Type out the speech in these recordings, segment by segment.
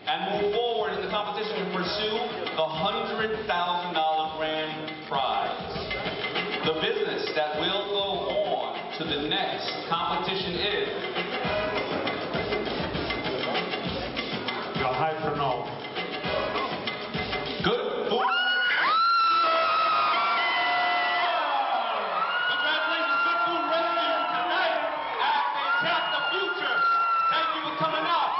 and move forward in the competition to pursue the $100,000 grand prize. The business that will go on to the next competition is Good Food. Congratulations, Good Food Rescue tonight as they tap the future. Thank you for coming out.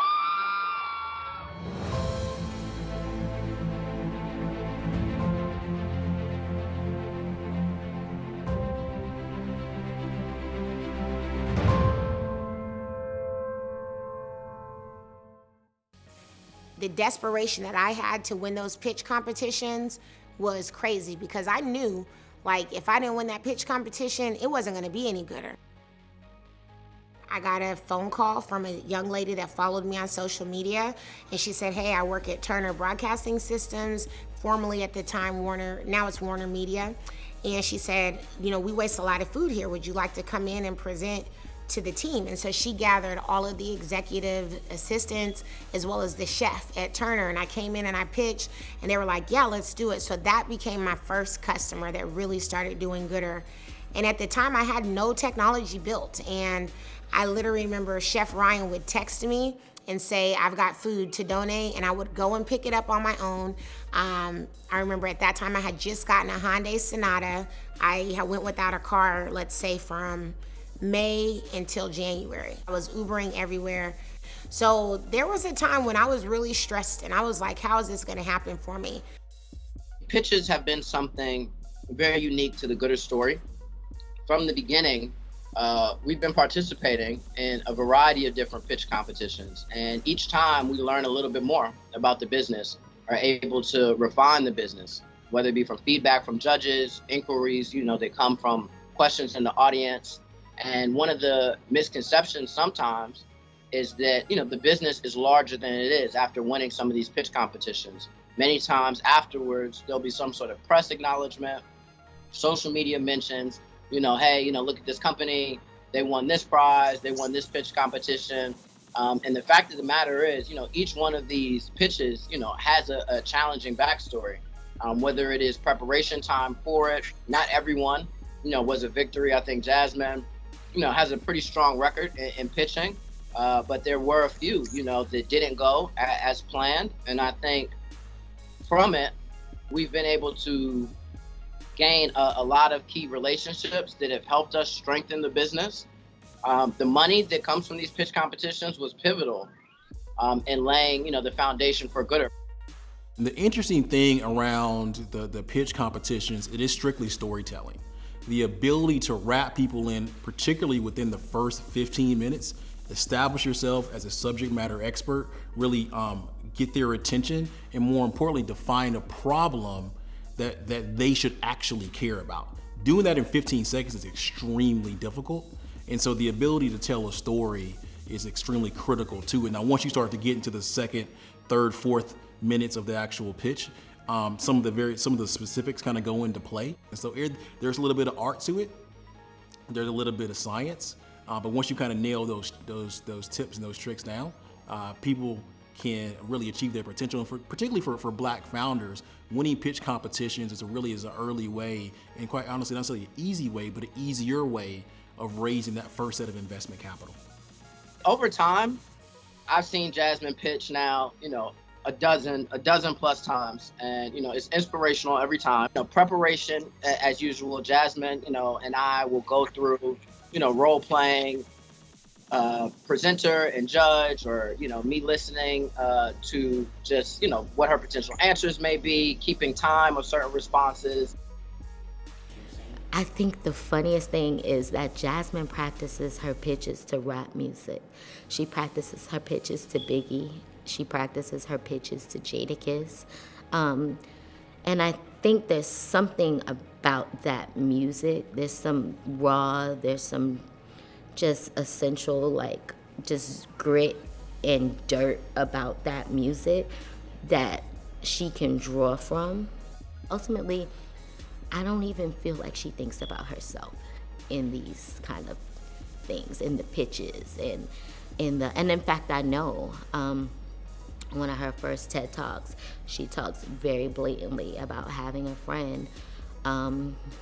The desperation that I had to win those pitch competitions was crazy because I knew, like, if I didn't win that pitch competition, it wasn't gonna be any gooder. I got a phone call from a young lady that followed me on social media, and she said, hey, I work at Turner Broadcasting Systems, formerly at the time Warner, now it's Warner Media. And she said, you know, we waste a lot of food here. Would you like to come in and present to the team? And so she gathered all of the executive assistants as well as the chef at Turner, and I came in and I pitched, and they were like, yeah, let's do it. So that became my first customer that really started doing Goodr. And at the time I had no technology built, and I literally remember Chef Ryan would text me and say, I've got food to donate, and I would go and pick it up on my own. I remember at that time I had just gotten a Hyundai Sonata. I went without a car, let's say from May until January. I was Ubering everywhere. So there was a time when I was really stressed, and I was like, how is this gonna happen for me? Pitches have been something very unique to the Goodr story. From the beginning, we've been participating in a variety of different pitch competitions, and each time we learn a little bit more about the business, are able to refine the business, whether it be from feedback from judges, inquiries, you know, they come from questions in the audience. And one of the misconceptions sometimes is that, you know, the business is larger than it is after winning some of these pitch competitions. Many times afterwards, there'll be some sort of press acknowledgement, social media mentions, you know, hey, you know, look at this company, they won this prize, they won this pitch competition. And the fact of the matter is, you know, each one of these pitches, you know, has a challenging backstory, whether it is preparation time for it. Not everyone, you know, was a victory. I think Jasmine, you know, has a pretty strong record in pitching, but there were a few, you know, that didn't go as planned. And I think from it, we've been able to gain a lot of key relationships that have helped us strengthen the business. The money that comes from these pitch competitions was pivotal in laying, you know, the foundation for Goodr. The interesting thing around the pitch competitions, it is strictly storytelling. The ability to wrap people in, particularly within the first 15 minutes, establish yourself as a subject matter expert, really get their attention, and more importantly, define a problem that they should actually care about. Doing that in 15 seconds is extremely difficult. And so the ability to tell a story is extremely critical too. And now once you start to get into the second, third, fourth minutes of the actual pitch, some of the specifics kind of go into play. And so there's a little bit of art to it. There's a little bit of science. But once you kind of nail those tips and those tricks down, people can really achieve their potential. And particularly for Black founders, winning pitch competitions is an early way, and quite honestly, not necessarily an easy way, but an easier way of raising that first set of investment capital. Over time, I've seen Jasmine pitch now, you know, a dozen plus times, and you know, it's inspirational every time. You know, preparation as usual. Jasmine, you know, and I will go through, you know, role playing, presenter and judge, or you know, me listening to just, you know, what her potential answers may be, keeping time of certain responses. I think the funniest thing is that Jasmine practices her pitches to rap music. She practices her pitches to Biggie. She practices her pitches to Jadakiss. And I think there's something about that music. There's some raw, there's some just essential, like just grit and dirt about that music that she can draw from. Ultimately, I don't even feel like she thinks about herself in these kind of things, in the pitches, and in fact I know one of her first TED Talks, she talks very blatantly about having a friend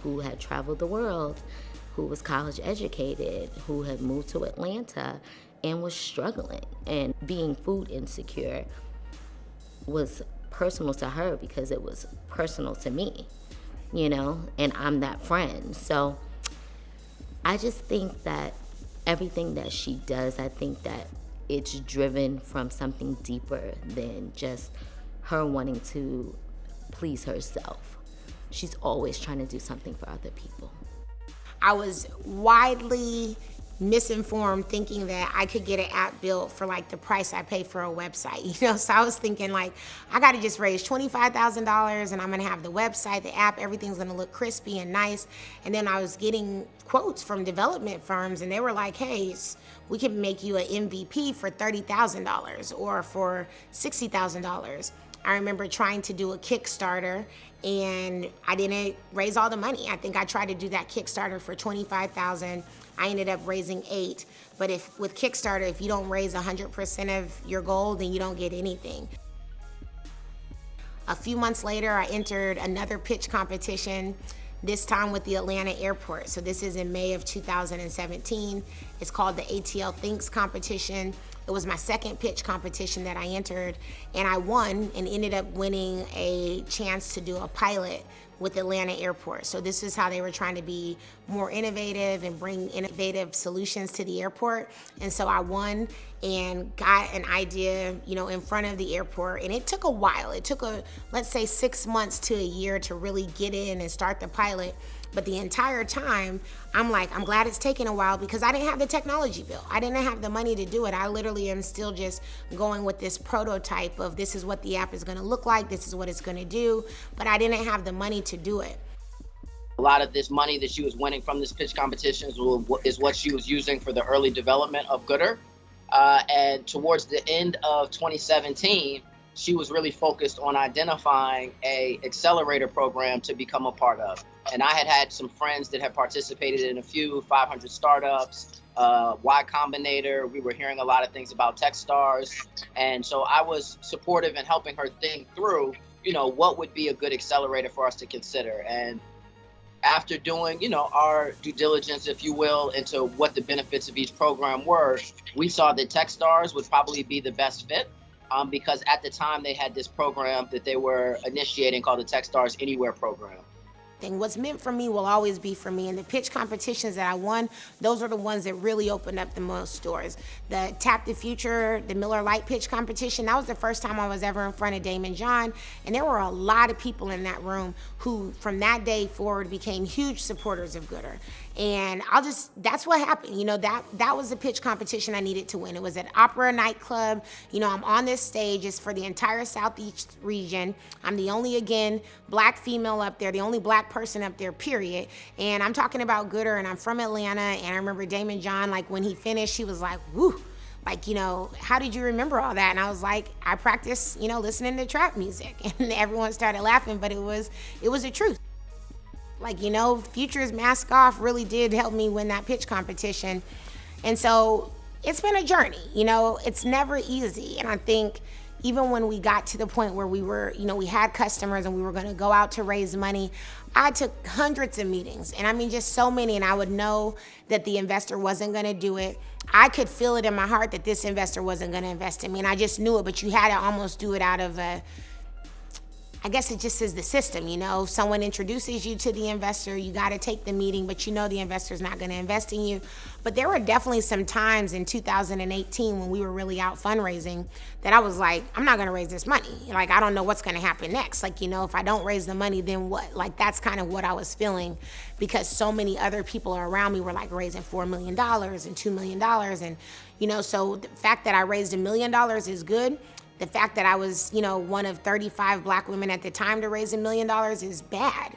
who had traveled the world, who was college educated, who had moved to Atlanta and was struggling. And being food insecure was personal to her because it was personal to me, you know, and I'm that friend. So I just think that everything that she does, I think that it's driven from something deeper than just her wanting to please herself. She's always trying to do something for other people. I was widely misinformed thinking that I could get an app built for like the price I pay for a website, you know? So I was thinking like, I gotta just raise $25,000 and I'm gonna have the website, the app, everything's gonna look crispy and nice. And then I was getting quotes from development firms and they were like, hey, we can make you an MVP for $30,000 or for $60,000. I remember trying to do a Kickstarter and I didn't raise all the money. I think I tried to do that Kickstarter for $25,000. I ended up raising $8,000. But with Kickstarter, if you don't raise 100% of your goal, then you don't get anything. A few months later, I entered another pitch competition, this time with the Atlanta airport. So this is in May of 2017. It's called the ATL Thinks competition. It was my second pitch competition that I entered, and I won and ended up winning a chance to do a pilot with Atlanta Airport. So this is how they were trying to be more innovative and bring innovative solutions to the airport. And so I won and got an idea, you know, in front of the airport. And it took a while. It took let's say 6 months to a year to really get in and start the pilot. But the entire time, I'm like, I'm glad it's taken a while because I didn't have the technology built. I didn't have the money to do it. I literally am still just going with this prototype of this is what the app is gonna look like, this is what it's gonna do, but I didn't have the money to do it. A lot of this money that she was winning from this pitch competitions is what she was using for the early development of Goodr. And towards the end of 2017, she was really focused on identifying a accelerator program to become a part of. And I had some friends that had participated in a few 500 startups, Y Combinator. We were hearing a lot of things about Techstars. And so I was supportive in helping her think through, you know, what would be a good accelerator for us to consider. And after doing, you know, our due diligence, if you will, into what the benefits of each program were, we saw that Techstars would probably be the best fit. Because at the time they had this program that they were initiating called the Techstars Anywhere program. What's meant for me will always be for me. And the pitch competitions that I won, those are the ones that really opened up the most doors. The Tap the Future, the Miller Lite pitch competition, that was the first time I was ever in front of Damon John. And there were a lot of people in that room who, from that day forward, became huge supporters of Goodr. And that's what happened. You know, that was the pitch competition I needed to win. It was at Opera Nightclub. You know, I'm on this stage. It's for the entire Southeast region. I'm the only, again, black female up there, the only black person up there, period. And I'm talking about Goodr, and I'm from Atlanta. And I remember Damon John, like, when he finished, he was like, woo. Like, you know, how did you remember all that? And I was like, I practiced, you know, listening to trap music. And everyone started laughing, but it was the truth. Like, you know, Future's Mask Off really did help me win that pitch competition. And so it's been a journey, you know, it's never easy. And I think even when we got to the point where we were, you know, we had customers and we were gonna go out to raise money, I took hundreds of meetings, and I mean just so many, and I would know that the investor wasn't gonna do it. I could feel it in my heart that this investor wasn't gonna invest in me, and I just knew it, but you had to almost do it out of I guess it just is the system, you know. Someone introduces you to the investor, you got to take the meeting, but you know the investor's not going to invest in you. But there were definitely some times in 2018 when we were really out fundraising that I was like, I'm not going to raise this money. Like, I don't know what's going to happen next. Like, you know, if I don't raise the money, then what? Like, that's kind of what I was feeling, because so many other people around me were like raising $4 million and $2 million. And, you know, so the fact that I raised $1 million is good. The fact that I was, you know, one of 35 black women at the time to raise $1 million is bad.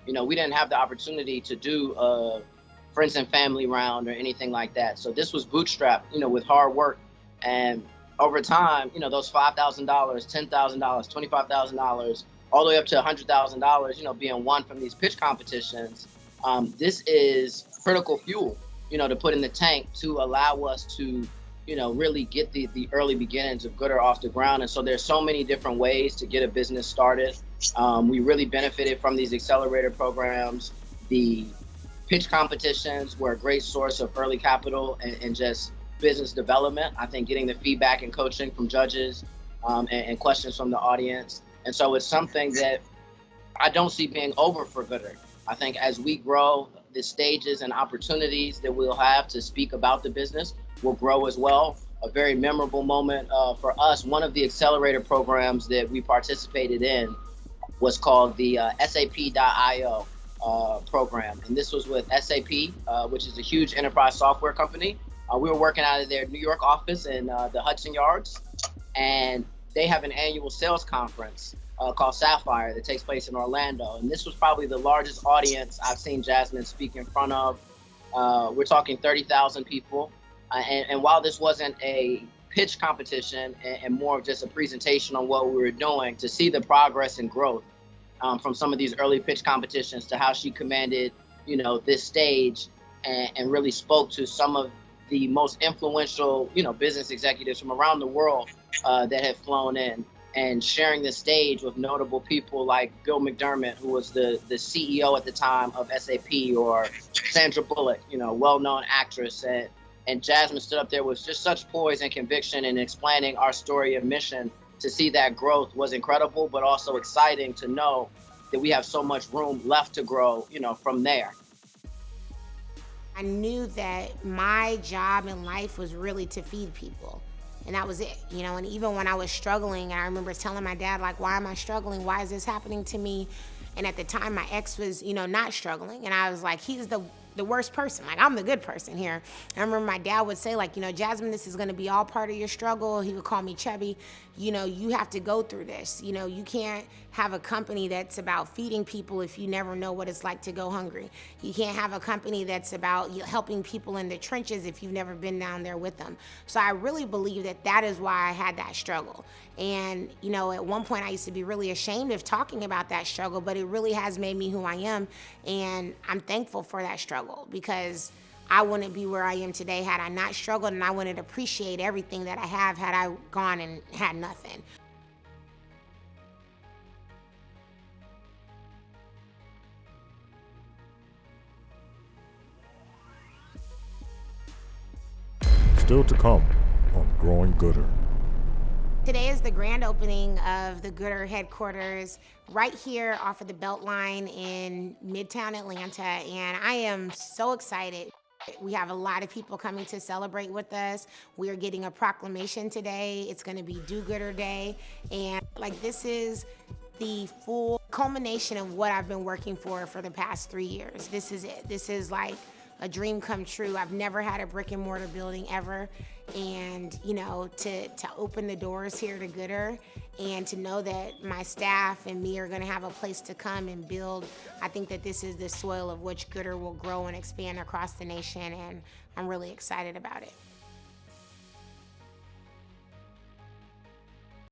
You know, we didn't have the opportunity to do a friends and family round or anything like that. So this was bootstrapped, you know, with hard work. And over time, you know, those $5,000, $10,000, $25,000, all the way up to $100,000, you know, being won from these pitch competitions, this is critical fuel, you know, to put in the tank to allow us to really get the early beginnings of Goodr off the ground. And so there's so many different ways to get a business started. We really benefited from these accelerator programs. The pitch competitions were a great source of early capital and just business development. I think getting the feedback and coaching from judges and questions from the audience. And so it's something that I don't see being over for Goodr. I think as we grow, the stages and opportunities that we'll have to speak about the business will grow as well. A very memorable moment for us, one of the accelerator programs that we participated in was called the SAP.io program. And this was with SAP, which is a huge enterprise software company. We were working out of their New York office in the Hudson Yards, and they have an annual sales conference called Sapphire that takes place in Orlando. And this was probably the largest audience I've seen Jasmine speak in front of. We're talking 30,000 people. And while this wasn't a pitch competition and more of just a presentation on what we were doing, to see the progress and growth from some of these early pitch competitions to how she commanded, this stage and really spoke to some of the most influential, business executives from around the world that had flown in, and sharing the stage with notable people like Bill McDermott, who was the CEO at the time of SAP, or Sandra Bullock, well-known actress. And Jasmine stood up there with just such poise and conviction in explaining our story of mission. To see that growth was incredible, but also exciting to know that we have so much room left to grow, from there. I knew that my job in life was really to feed people. And that was it, and even when I was struggling, and I remember telling my dad, like, why am I struggling? Why is this happening to me? And at the time, my ex was, not struggling. And I was like, he's the worst person. Like, I'm the good person here. And I remember my dad would say, like, Jasmine, this is going to be all part of your struggle. He would call me Chubby. You have to go through this. You can't have a company that's about feeding people if you never know what it's like to go hungry. You can't have a company that's about helping people in the trenches if you've never been down there with them. So I really believe that is why I had that struggle. And, at one point I used to be really ashamed of talking about that struggle, but it really has made me who I am. And I'm thankful for that struggle, because I wouldn't be where I am today had I not struggled, and I wouldn't appreciate everything that I have had I gone and had nothing. Still to come on Growing Goodr. Today is the grand opening of the Goodr headquarters right here off of the Beltline in Midtown Atlanta, and I am so excited. We have a lot of people coming to celebrate with us. We are getting a proclamation today. It's going to be Do Goodr Day, and this is the full culmination of what I've been working for the past 3 years. This is it. This is like a dream come true. I've never had a brick and mortar building ever. And, to open the doors here to Goodr, and to know that my staff and me are going to have a place to come and build, I think that this is the soil of which Goodr will grow and expand across the nation, and I'm really excited about it.